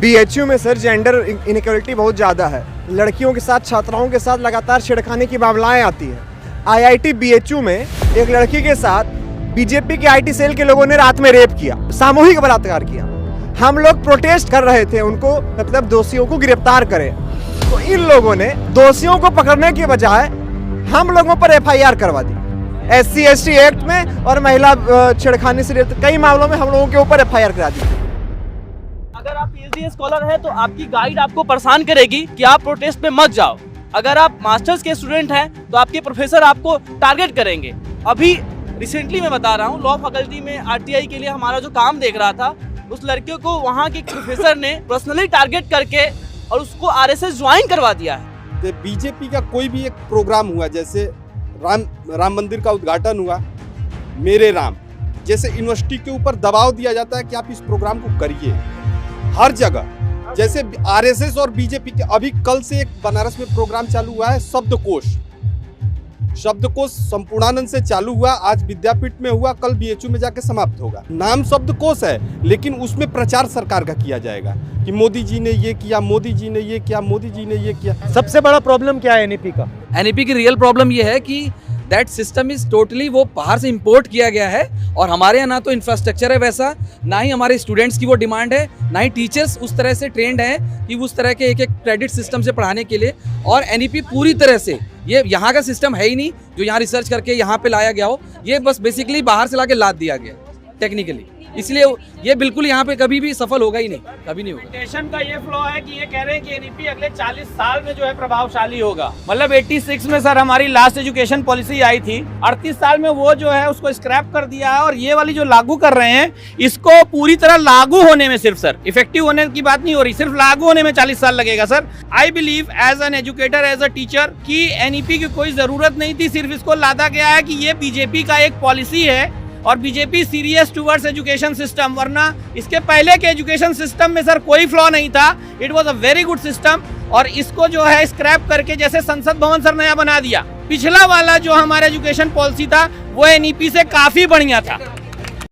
BHU में sir gender inequality बहुत ज़्यादा है। लड़कियों के साथ छात्राओं के साथ लगातार छेड़खानी की मामलाएं आती हैं। आईआईटी बीएचयू में एक लड़की के साथ बीजेपी के आईटी सेल के लोगों ने रात में रेप किया, सामूहिक बलात्कार किया। हम लोग प्रोटेस्ट कर रहे थे उनको मतलब दोषियों को गिरफ्तार करें, तो इन लोगों ने दोषियों को पकड़ने के बजाय हम लोगों पर एफआईआर करवा दी। SC/ST एक्ट में और महिला छेड़खानी से कई मामलों में हम लोगों के ऊपर एफआईआर करा दी। अगर आप PhD स्कॉलर हैं तो आपकी गाइड आपको परेशान करेगी कि आप प्रोटेस्ट पे मत जाओ। अगर आप मास्टर्स के स्टूडेंट हैं तो आपके प्रोफेसर आपको टारगेट करेंगे। अभी रिसेंटली मैं बता रहा हूँ, लॉ फैकल्टी में RTI के लिए हमारा जो काम देख रहा था, उस लड़के को वहाँ के प्रोफेसर ने पर्सनली टारगेट करके और उसको RSS ज्वाइन करवा दिया है। बीजेपी का कोई भी एक प्रोग्राम हुआ, जैसे राम मंदिर का उद्घाटन हुआ, मेरे राम जैसे यूनिवर्सिटी के ऊपर दबाव दिया जाता है कि आप इस प्रोग्राम को करिए। हर जगह जैसे RSS और बीजेपी के अभी कल से एक बनारस में प्रोग्राम चालू हुआ है, शब्दकोश संपूर्णानंद से चालू हुआ, आज विद्यापीठ में हुआ, कल बीएचयू में जाके समाप्त होगा। नाम शब्दकोश है लेकिन उसमें प्रचार सरकार का किया जाएगा कि मोदी जी ने ये किया, मोदी जी ने ये किया, मोदी जी ने ये किया। सबसे बड़ा प्रॉब्लम क्या है एनईपी का? एनईपी की रियल प्रॉब्लम ये है कि दैट सिस्टम इज टोटली वो बाहर से इंपोर्ट किया गया है और हमारे यहाँ ना तो इंफ्रास्ट्रक्चर है वैसा, ना ही हमारे स्टूडेंट्स की वो डिमांड है, ना ही टीचर्स उस तरह से ट्रेंड हैं कि उस तरह के एक एक क्रेडिट सिस्टम से पढ़ाने के लिए। और एनईपी पूरी तरह से ये यहाँ का सिस्टम है ही नहीं जो यहाँ रिसर्च करके यहाँ पे लाया गया हो, ये बस बेसिकली बाहर से लाके लाद दिया गया टेक्निकली। इसलिए ये बिल्कुल यहाँ पे कभी भी सफल होगा ही नहीं, कभी नहीं होगा। स्टेशन का ये फ्लो है कि ये कह रहे हैं कि एनईपी अगले 40 साल में जो है प्रभावशाली होगा। मतलब 86 में सर हमारी लास्ट एजुकेशन पॉलिसी आई थी, 38 साल में वो जो है उसको स्क्रैप कर दिया है और ये वाली जो लागू कर रहे हैं इसको पूरी तरह लागू होने में सिर्फ सर इफेक्टिव होने की बात नहीं हो रही, सिर्फ लागू होने में 40 साल लगेगा sir. I believe as an educator, as a teacher कि एनईपी की कोई जरूरत नहीं थी, सिर्फ इसको लादा गया है कि ये बीजेपी का एक पॉलिसी है और BJP serious towards education system, वरना इसके पहले के एजुकेशन सिस्टम में सर कोई फ्लॉ नहीं था। It was a very good system और इसको जो है स्क्रैप करके जैसे संसद भवन सर नया बना दिया। पिछला वाला जो हमारा एजुकेशन पॉलिसी था वो एनईपी से काफी बढ़िया था।